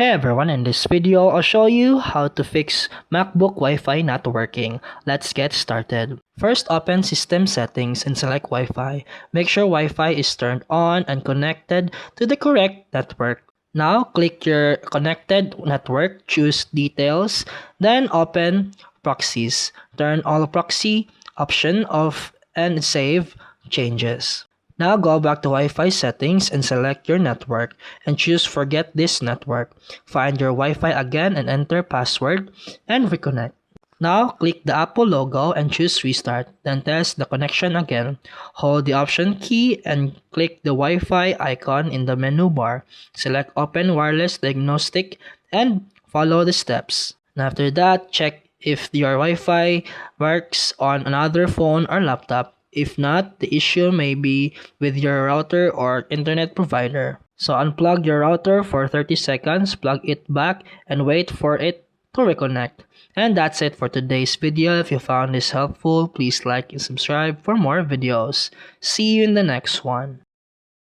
Hey everyone, in this video, I'll show you how to fix MacBook Wi-Fi not working. Let's get started. First, open System Settings and select Wi-Fi. Make sure Wi-Fi is turned on and connected to the correct network. Now, click your connected network, choose Details, then open Proxies. Turn all proxy option off and save changes. Now go back to Wi-Fi settings and select your network and choose Forget this network. Find your Wi-Fi again and enter password and reconnect. Now click the Apple logo and choose Restart. Then test the connection again. Hold the Option key and click the Wi-Fi icon in the menu bar. Select Open Wireless Diagnostic and follow the steps. And after that, check if your Wi-Fi works on another phone or laptop. If not, the issue may be with your router or internet provider. So unplug your router for 30 seconds, plug it back, and wait for it to reconnect. And that's it for today's video. If you found this helpful, please like and subscribe for more videos. See you in the next one.